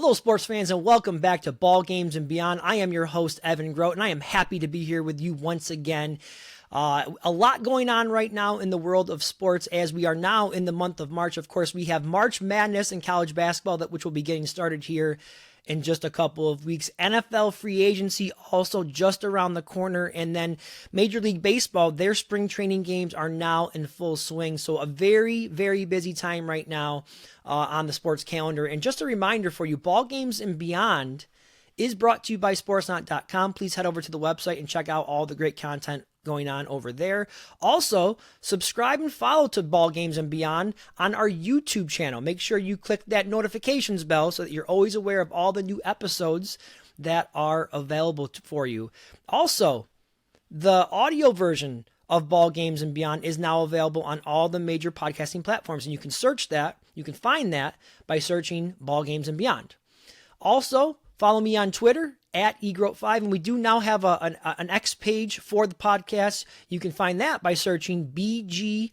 Hello, sports fans, and welcome back to Ball Games and Beyond. I am your host, Evan Groat, and I am happy to be here with you once again. A lot going on right now in the world of sports as we are now in the month of March. Of course, we have March Madness in college basketball, which will be getting started here in just a couple of weeks. NFL free agency also just around the corner. And then Major League Baseball, their spring training games are now in full swing. So a very, very busy time right now on the sports calendar. And just a reminder for you, Ball Games and Beyond is brought to you by Sportsnaut.com. Please head over to the website and check out all the great content going on over there. Also, subscribe and follow to Ball Games and Beyond on our YouTube channel. Make sure you click that notifications bell so that you're always aware of all the new episodes that are available for you. Also, the audio version of Ball Games and Beyond is now available on all the major podcasting platforms, and you can search that. You can find that by searching Ball Games and Beyond. Also, follow me on Twitter at eGroat5, and we do now have an X page for the podcast. You can find that by searching BG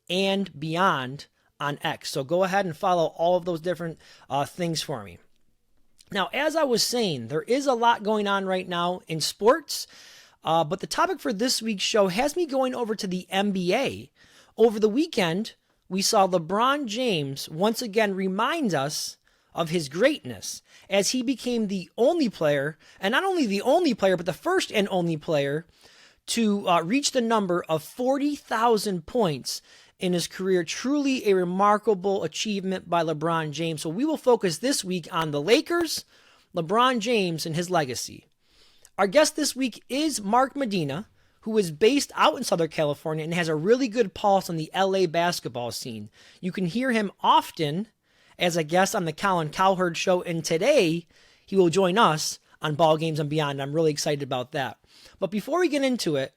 and Beyond on X. So go ahead and follow all of those different things for me. Now, as I was saying, there is a lot going on right now in sports, but the topic for this week's show has me going over to the NBA. Over the weekend, we saw LeBron James once again remind us of his greatness as he became the only player, and not only the only player, but the first and only player to reach the number of 40,000 points in his career. Truly a remarkable achievement by LeBron James. So we will focus this week on the Lakers, LeBron James, and his legacy. Our guest this week is Mark Medina, who is based out in Southern California and has a really good pulse on the LA basketball scene. You can hear him often as a guest on the Colin Cowherd Show, and today he will join us on Ball Games and Beyond. I'm really excited about that. But before we get into it,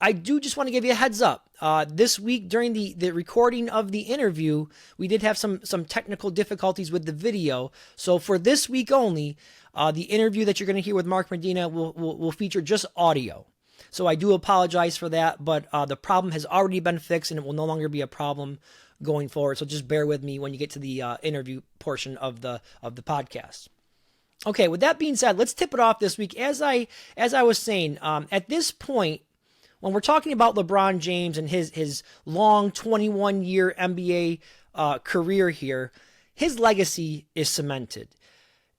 I do just want to give you a heads up. This week during the recording of the interview, we did have some technical difficulties with the video. So for this week only, the interview that you're going to hear with Mark Medina will feature just audio. So I do apologize for that, but the problem has already been fixed and it will no longer be a problem going forward. So just bear with me when you get to the interview portion of the podcast. Okay, with that being said, let's tip it off this week. As I was saying, at this point, when we're talking about LeBron James and his long 21-year NBA career here, his legacy is cemented.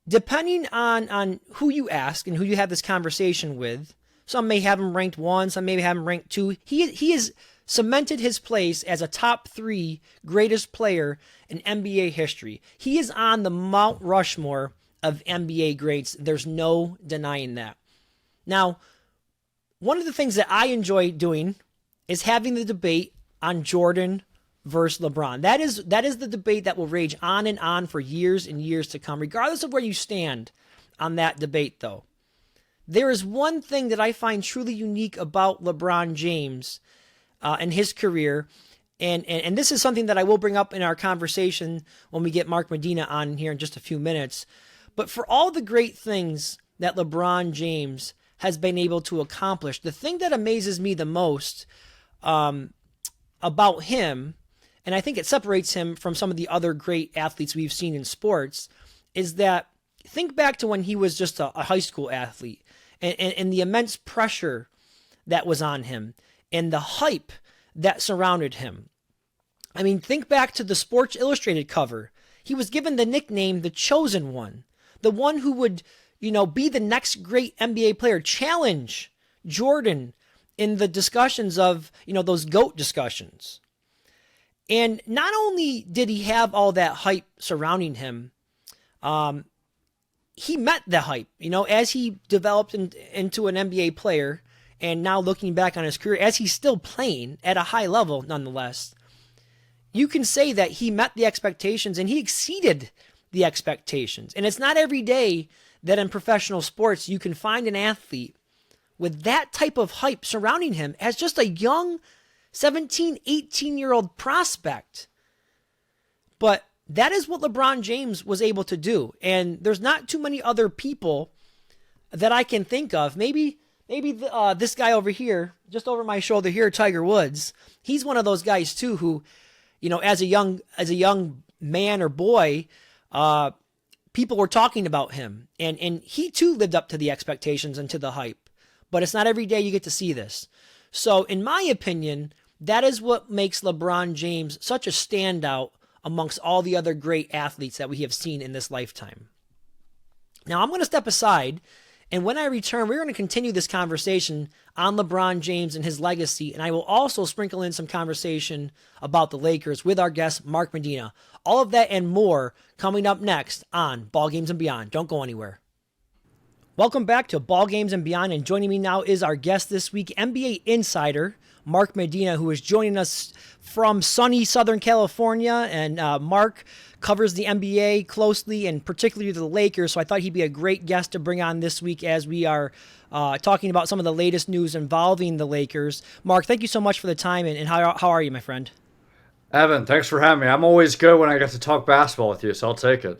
Depending on who you ask and who you have this conversation with, some may have him ranked 1, some may have him ranked 2. He is cemented his place as a top 3 greatest player in NBA history. He is on the Mount Rushmore of NBA greats. There's no denying that. Now, one of the things that I enjoy doing is having the debate on Jordan versus LeBron. That is the debate that will rage on and on for years and years to come, regardless of where you stand on that debate, though. There is one thing that I find truly unique about LeBron James and his career, and this is something that I will bring up in our conversation when we get Mark Medina on here in just a few minutes. But for all the great things that LeBron James has been able to accomplish, the thing that amazes me the most about him, and I think it separates him from some of the other great athletes we've seen in sports, is that think back to when he was just a high school athlete and the immense pressure that was on him and the hype that surrounded him. I mean, think back to the Sports Illustrated cover. He was given the nickname The Chosen One, the one who would, be the next great NBA player, challenge Jordan in the discussions of, those GOAT discussions. And not only did he have all that hype surrounding him, he met the hype, as he developed into an NBA player. And now looking back on his career, as he's still playing at a high level nonetheless, you can say that he met the expectations and he exceeded the expectations. And it's not every day that in professional sports you can find an athlete with that type of hype surrounding him as just a young 17, 18-year-old prospect. But that is what LeBron James was able to do. And there's not too many other people that I can think of. Maybe this guy over here, just over my shoulder here, Tiger Woods, he's one of those guys too who, as a young man or boy, people were talking about him, and he too lived up to the expectations and to the hype. But it's not every day you get to see this. So, in my opinion, that is what makes LeBron James such a standout amongst all the other great athletes that we have seen in this lifetime. Now, I'm going to step aside, and when I return, we're going to continue this conversation on LeBron James and his legacy, and I will also sprinkle in some conversation about the Lakers with our guest, Mark Medina. All of that and more coming up next on Ball Games and Beyond. Don't go anywhere. Welcome back to Ball Games and Beyond, and joining me now is our guest this week, NBA insider Mark Medina, who is joining us from sunny Southern California. And Mark covers the NBA closely, and particularly the Lakers, so I thought he'd be a great guest to bring on this week as we are talking about some of the latest news involving the Lakers. Mark, thank you so much for the time, and how are you, my friend? Evan, thanks for having me. I'm always good when I get to talk basketball with you, so I'll take it.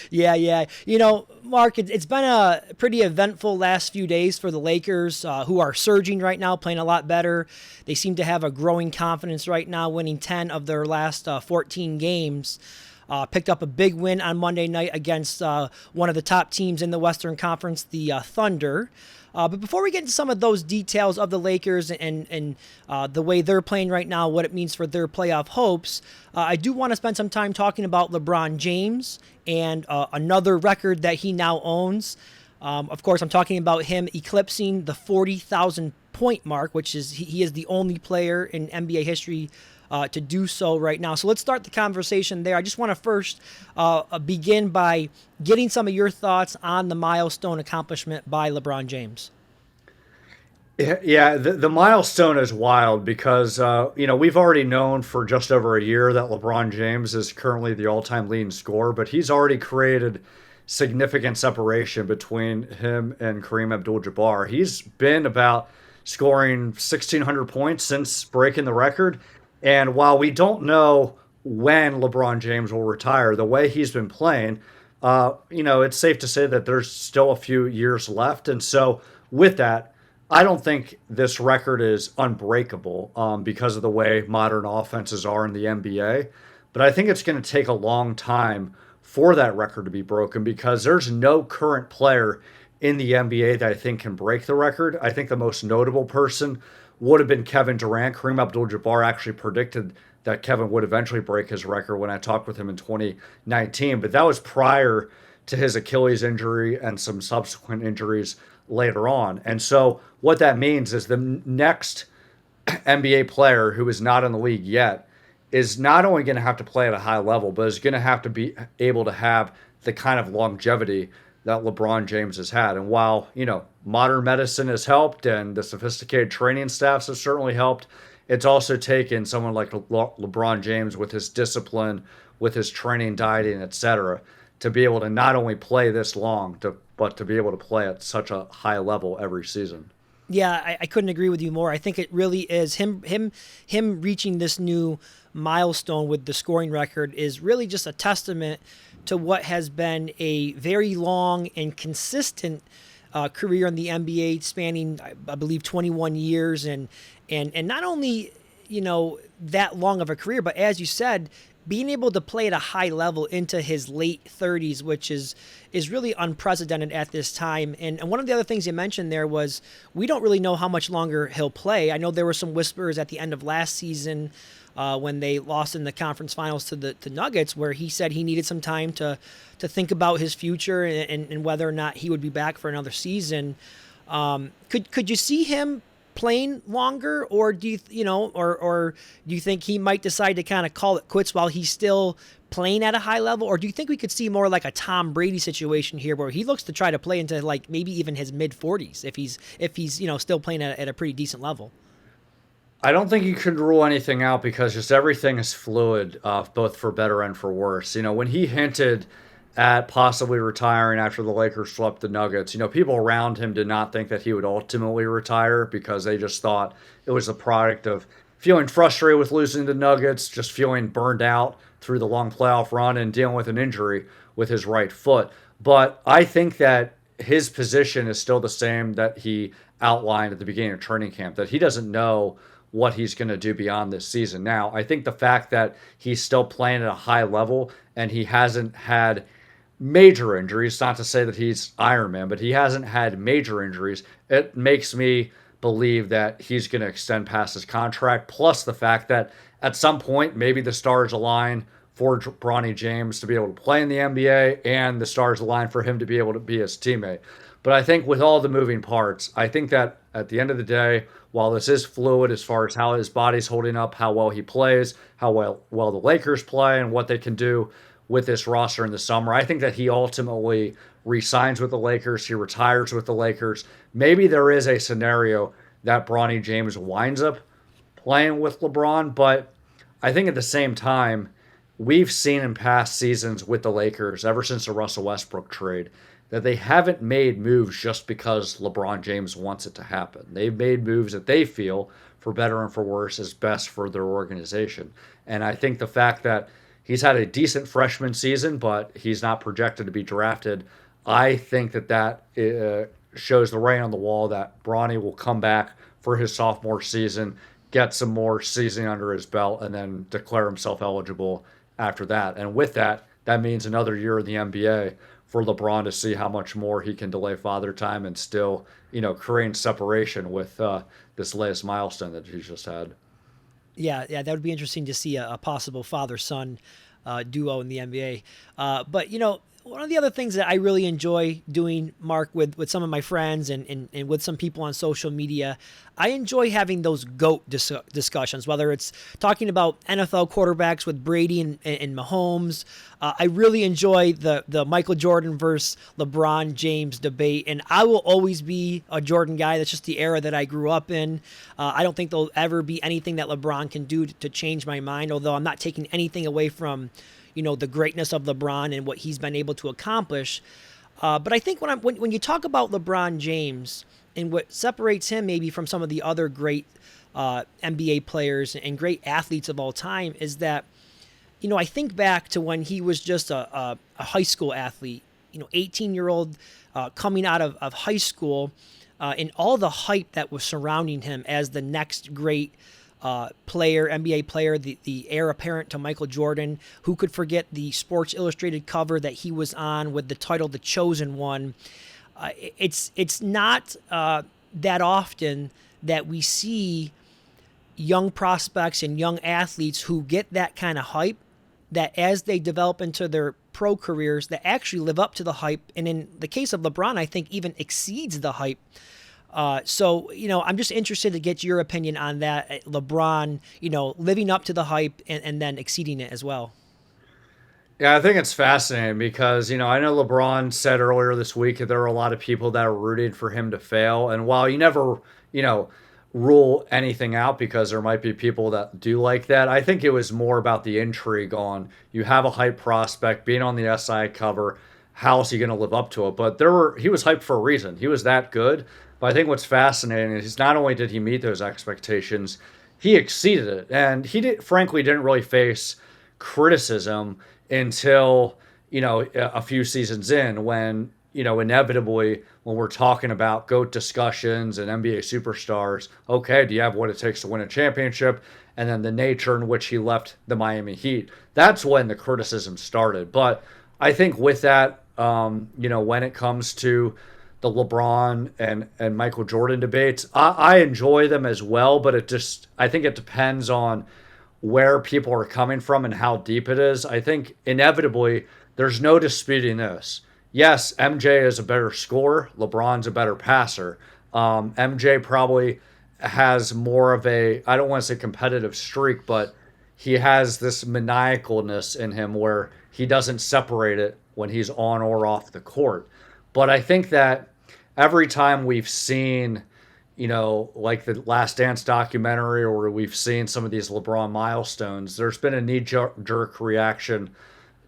Yeah. You know, Mark, it's been a pretty eventful last few days for the Lakers, who are surging right now, playing a lot better. They seem to have a growing confidence right now, winning 10 of their last 14 games. Picked up a big win on Monday night against one of the top teams in the Western Conference, the Thunder. But before we get into some of those details of the Lakers and the way they're playing right now, what it means for their playoff hopes, I do want to spend some time talking about LeBron James and another record that he now owns. Of course, I'm talking about him eclipsing the 40,000 point mark, which is he is the only player in NBA history to do so right now. So let's start the conversation there. I just want to first begin by getting some of your thoughts on the milestone accomplishment by LeBron James. Yeah, the milestone is wild because we've already known for just over a year that LeBron James is currently the all-time leading scorer, but he's already created significant separation between him and Kareem Abdul-Jabbar. He's been about scoring 1,600 points since breaking the record. And while we don't know when LeBron James will retire, the way he's been playing, it's safe to say that there's still a few years left. And so with that, I don't think this record is unbreakable because of the way modern offenses are in the NBA. But I think it's going to take a long time for that record to be broken because there's no current player in the NBA that I think can break the record. I think the most notable person would have been Kevin Durant. Kareem Abdul-Jabbar actually predicted that Kevin would eventually break his record when I talked with him in 2019. But that was prior to his Achilles injury and some subsequent injuries later on. And so what that means is the next NBA player who is not in the league yet is not only going to have to play at a high level, but is going to have to be able to have the kind of longevity that LeBron James has had. And while, modern medicine has helped and the sophisticated training staffs have certainly helped, it's also taken someone like LeBron James with his discipline, with his training, dieting, etc., to be able to not only play this long, but to be able to play at such a high level every season. Yeah, I couldn't agree with you more. I think it really is him reaching this new milestone with the scoring record is really just a testament to what has been a very long and consistent career in the NBA, spanning, I believe, 21 years, and not only that long of a career, but as you said, being able to play at a high level into his late 30s, which is really unprecedented at this time. And one of the other things you mentioned there was we don't really know how much longer he'll play. I know there were some whispers at the end of last season when they lost in the conference finals to the Nuggets, where he said he needed some time to think about his future and whether or not he would be back for another season. Could you see him playing longer, or do you think he might decide to kind of call it quits while he's still playing at a high level, or do you think we could see more like a Tom Brady situation here, where he looks to try to play into like maybe even his mid 40s if he's still playing at a pretty decent level? I don't think you could rule anything out because just everything is fluid, both for better and for worse. When he hinted at possibly retiring after the Lakers swept the Nuggets, people around him did not think that he would ultimately retire because they just thought it was a product of feeling frustrated with losing the Nuggets, just feeling burned out through the long playoff run and dealing with an injury with his right foot. But I think that his position is still the same that he outlined at the beginning of training camp, that he doesn't know what he's going to do beyond this season. Now, I think the fact that he's still playing at a high level and he hasn't had major injuries. Not to say that he's Iron Man, but he hasn't had major injuries. It makes me believe that he's going to extend past his contract. Plus the fact that at some point maybe the stars align for Bronny James to be able to play in the NBA, and the stars align for him to be able to be his teammate. But I think with all the moving parts, I think that at the end of the day, while this is fluid as far as how his body's holding up, how well he plays, how well the Lakers play, and what they can do with this roster in the summer, I think that he ultimately resigns with the Lakers. He retires with the Lakers. Maybe there is a scenario that Bronny James winds up playing with LeBron, but I think at the same time, we've seen in past seasons with the Lakers, ever since the Russell Westbrook trade, that they haven't made moves just because LeBron James wants it to happen. They've made moves that they feel, for better and for worse, is best for their organization. And I think the fact that he's had a decent freshman season, but he's not projected to be drafted, I think that shows the writing on the wall that Bronny will come back for his sophomore season, get some more seasoning under his belt, and then declare himself eligible after that. And with that, that means another year in the NBA for LeBron to see how much more he can delay father time and still, create separation with this latest milestone that he's just had. Yeah, that would be interesting to see a possible father-son duo in the NBA. But one of the other things that I really enjoy doing, Mark, with some of my friends and with some people on social media, I enjoy having those GOAT discussions, whether it's talking about NFL quarterbacks with Brady and Mahomes. I really enjoy the Michael Jordan versus LeBron James debate, and I will always be a Jordan guy. That's just the era that I grew up in. I don't think there'll ever be anything that LeBron can do to change my mind, although I'm not taking anything away from the greatness of LeBron and what he's been able to accomplish. But I think when you talk about LeBron James and what separates him maybe from some of the other great NBA players and great athletes of all time is that, I think back to when he was just a high school athlete, 18-year-old coming out of high school, and all the hype that was surrounding him as the next great player, NBA player, the heir apparent to Michael Jordan. Who could forget the Sports Illustrated cover that he was on with the title "The Chosen One"? It's not that often that we see young prospects and young athletes who get that kind of hype, that as they develop into their pro careers, that actually live up to the hype, and in the case of LeBron, I think even exceeds the hype. So, I'm just interested to get your opinion on that. LeBron, living up to the hype and then exceeding it as well. Yeah, I think it's fascinating because, I know LeBron said earlier this week that there are a lot of people that are rooting for him to fail. And while you never, rule anything out because there might be people that do like that, I think it was more about the intrigue on you have a hype prospect being on the SI cover. How is he going to live up to it? But he was hyped for a reason. He was that good. But I think what's fascinating is not only did he meet those expectations, he exceeded it. And frankly didn't really face criticism until, a few seasons in when, inevitably when we're talking about GOAT discussions and NBA superstars, okay, do you have what it takes to win a championship? And then the nature in which he left the Miami Heat. That's when the criticism started. But I think with that, when it comes to the LeBron and Michael Jordan debates, I enjoy them as well, but I think it depends on where people are coming from and how deep it is. I think inevitably there's no disputing this. Yes, MJ is a better scorer. LeBron's a better passer. MJ probably has more of I don't want to say competitive streak, but he has this maniacalness in him where he doesn't separate it when he's on or off the court. But I think that every time we've seen, like the Last Dance documentary, or we've seen some of these LeBron milestones, there's been a knee-jerk reaction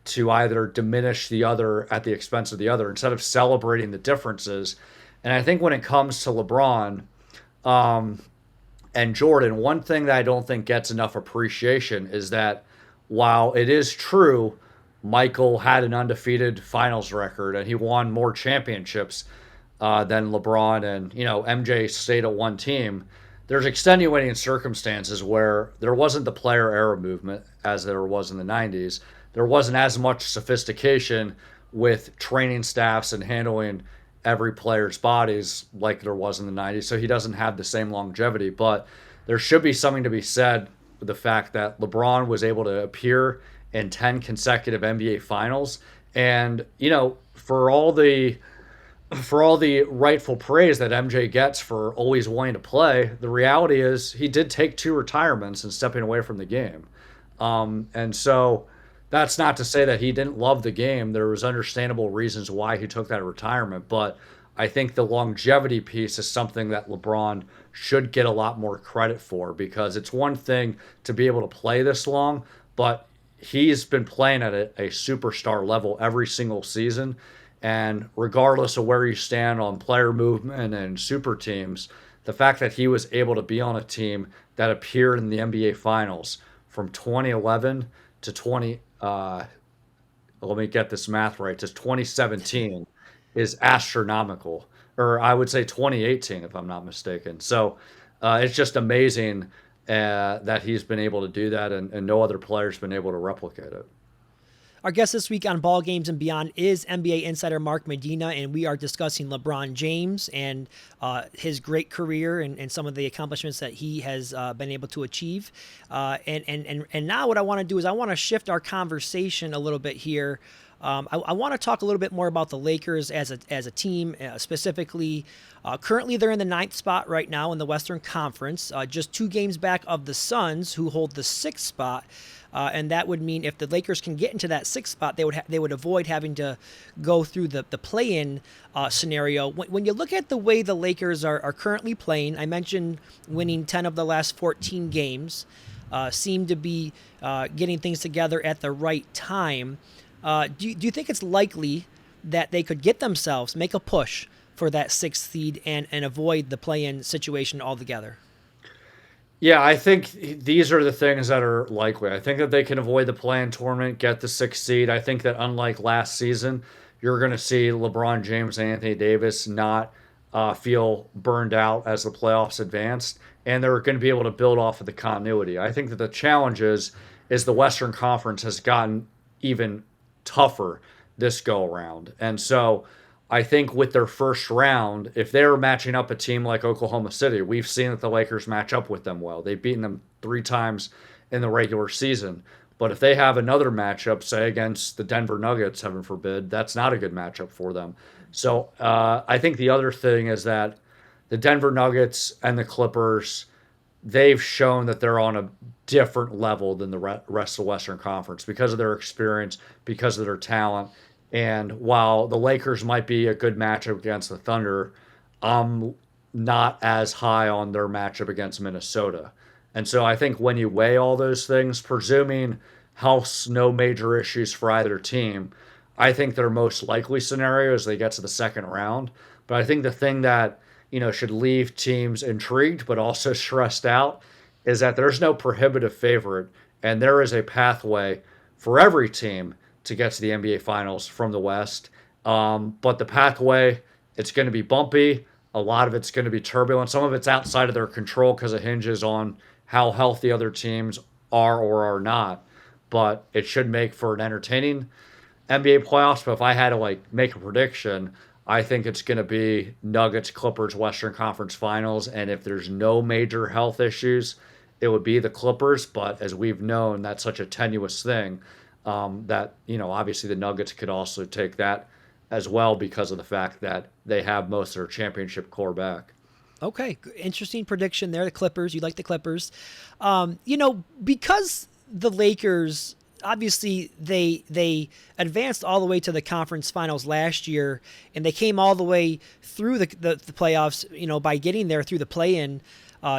to either diminish the other at the expense of the other instead of celebrating the differences. And I think when it comes to LeBron and Jordan, one thing that I don't think gets enough appreciation is that while it is true Michael had an undefeated finals record and he won more championships than LeBron, and MJ stayed at one team, there's extenuating circumstances where there wasn't the player era movement as there was in the 90s. There wasn't as much sophistication with training staffs and handling every player's bodies like there was in the 90s. So he doesn't have the same longevity. But there should be something to be said with the fact that LeBron was able to appear in 10 consecutive NBA finals. And, for all the rightful praise that MJ gets for always wanting to play, the reality is he did take two retirements and stepping away from the game. And so that's not to say that he didn't love the game. There was understandable reasons why he took that retirement, but I think the longevity piece is something that LeBron should get a lot more credit for because it's one thing to be able to play this long, but he's been playing at a superstar level every single season. And regardless of where you stand on player movement and super teams, the fact that he was able to be on a team that appeared in the NBA Finals from 2011 to 20, let me get this math right, to 2017 is astronomical. Or I would say 2018, if I'm not mistaken. So it's just amazing that he's been able to do that, and no other player's been able to replicate it. Our guest this week on Ball Games and Beyond is NBA insider Mark Medina, and we are discussing LeBron James and his great career and some of the accomplishments that he has been able to achieve. And now what I want to do is I want to shift our conversation a little bit here. I want to talk a little bit more about the Lakers as a team, specifically. Currently, they're in the ninth spot right now in the Western Conference, just 2 games back of the Suns, who hold the sixth spot. And that would mean if the Lakers can get into that sixth spot, they would avoid having to go through the play-in scenario. When you look at the way the Lakers are currently playing, I mentioned winning 10 of the last 14 games, seem to be getting things together at the right time. Do you think it's likely that they could get themselves, make a push for that sixth seed and avoid the play-in situation altogether? Yeah, I think these are the things that are likely. I think that they can avoid the play-in tournament, get the sixth seed. I think that unlike last season, you're going to see LeBron James and Anthony Davis not feel burned out as the playoffs advanced, and they're going to be able to build off of the continuity. I think that the challenge is the Western Conference has gotten even tougher this go around. And so I think with their first round, if they're matching up a team like Oklahoma City, we've seen that the Lakers match up with them well. They've beaten them 3 times in the regular season. But if they have another matchup, say against the Denver Nuggets, heaven forbid, that's not a good matchup for them. So I think the other thing is that the Denver Nuggets and the Clippers, they've shown that they're on a different level than the rest of the Western Conference because of their experience, because of their talent. And while the Lakers might be a good matchup against the Thunder, I'm not as high on their matchup against Minnesota. And so I think when you weigh all those things, presuming health's no major issues for either team, I think their most likely scenario is they get to the second round. But I think the thing that, should leave teams intrigued but also stressed out is that there's no prohibitive favorite, and there is a pathway for every team to get to the NBA Finals from the West. But the pathway, it's going to be bumpy. A lot of it's going to be turbulent. Some of it's outside of their control because it hinges on how healthy other teams are or are not. But it should make for an entertaining NBA playoffs. But if I had to make a prediction, I think it's going to be Nuggets Clippers Western Conference Finals. And if there's no major health issues, it would be the Clippers. But as we've known, that's such a tenuous thing. That obviously the Nuggets could also take that as well because of the fact that they have most of their championship core back. Okay, interesting prediction there. The Clippers, you like the Clippers. Because the Lakers, obviously they advanced all the way to the conference finals last year, and they came all the way through the playoffs, by getting there through the play-in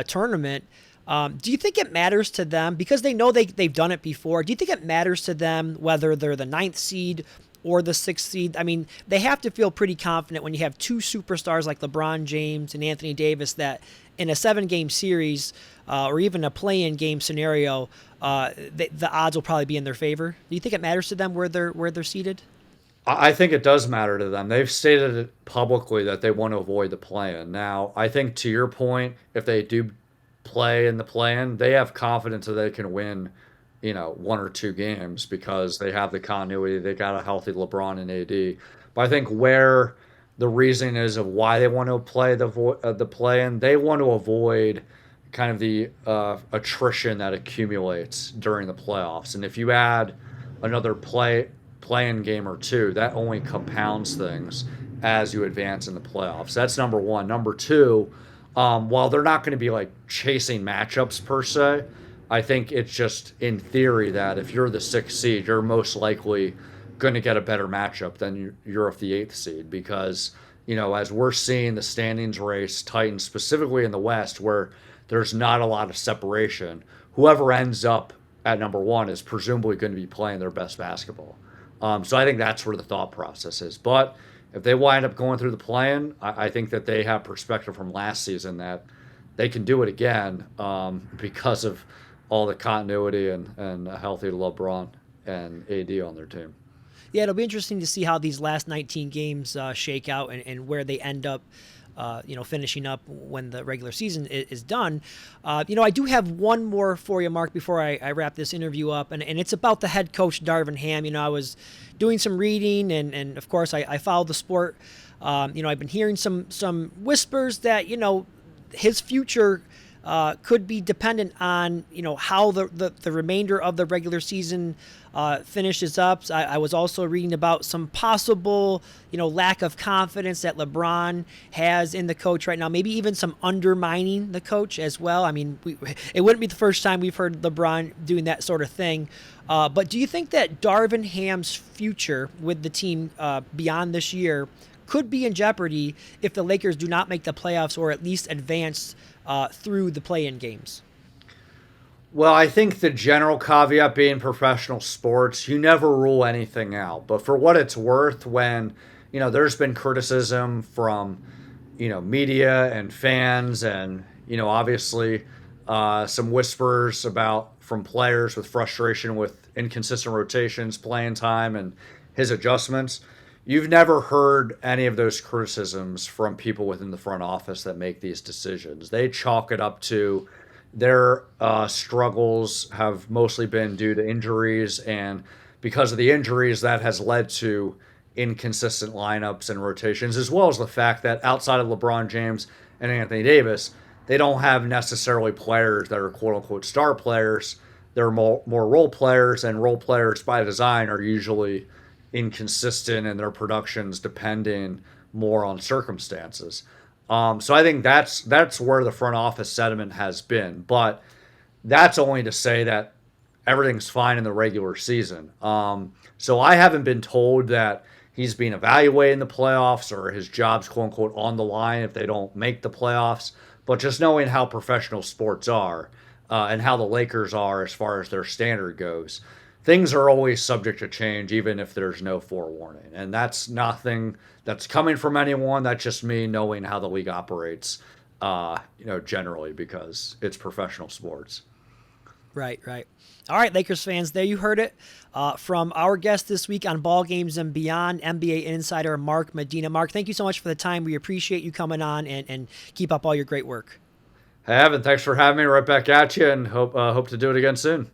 tournament. Do you think it matters to them, because they know they've done it before? Do you think it matters to them whether they're the ninth seed or the sixth seed? I mean, they have to feel pretty confident when you have 2 superstars like LeBron James and Anthony Davis that in a 7-game series or even a play-in game scenario, the odds will probably be in their favor. Do you think it matters to them where they're seated? I think it does matter to them. They've stated it publicly that they want to avoid the play-in. Now, I think to your point, if they do play in the play-in, they have confidence that they can win one or two games because they have the continuity. They got a healthy LeBron and AD. But I think where the reason is of why they want to play the play-in, they want to avoid kind of the attrition that accumulates during the playoffs. And if you add another play-in game or two, that only compounds things as you advance in the playoffs. That's number one. Number two, while they're not going to be like chasing matchups per se, I think it's just in theory that if you're the sixth seed, you're most likely going to get a better matchup than you're of the eighth seed because, as we're seeing the standings race tighten specifically in the West where there's not a lot of separation, whoever ends up at number one is presumably going to be playing their best basketball. So I think that's where the thought process is. But if they wind up going through the play-in, I think that they have perspective from last season that they can do it again because of all the continuity and a healthy LeBron and AD on their team. Yeah, it'll be interesting to see how these last 19 games shake out and where they end up, finishing up when the regular season is done. I do have one more for you, Mark, before I wrap this interview up, and it's about the head coach, Darvin Ham. I was doing some reading, and of course, I follow the sport. I've been hearing some whispers that, his future could be dependent on how the remainder of the regular season finishes up. I was also reading about some possible lack of confidence that LeBron has in the coach right now. Maybe even some undermining the coach as well. I mean, it wouldn't be the first time we've heard LeBron doing that sort of thing. But do you think that Darvin Ham's future with the team beyond this year could be in jeopardy if the Lakers do not make the playoffs or at least advance through the play-in games? Well, I think the general caveat being professional sports, you never rule anything out. But for what it's worth, when, there's been criticism from, media and fans and, obviously some whispers from players with frustration with inconsistent rotations, playing time, and his adjustments. You've never heard any of those criticisms from people within the front office that make these decisions. They chalk it up to their struggles have mostly been due to injuries, and because of the injuries, that has led to inconsistent lineups and rotations, as well as the fact that outside of LeBron James and Anthony Davis, they don't have necessarily players that are quote-unquote star players. They're more role players, and role players by design are usually inconsistent in their productions depending more on circumstances. So I think that's where the front office sentiment has been. But that's only to say that everything's fine in the regular season. So I haven't been told that he's being evaluated in the playoffs or his job's quote unquote on the line if they don't make the playoffs. But just knowing how professional sports are and how the Lakers are as far as their standard goes, things are always subject to change, even if there's no forewarning. And that's nothing that's coming from anyone. That's just me knowing how the league operates, generally, because it's professional sports. Right. All right, Lakers fans, there you heard it from our guest this week on Ball Games and Beyond, NBA insider Mark Medina. Mark, thank you so much for the time. We appreciate you coming on and keep up all your great work. Hey, Evan, thanks for having me right back at you, and hope to do it again soon.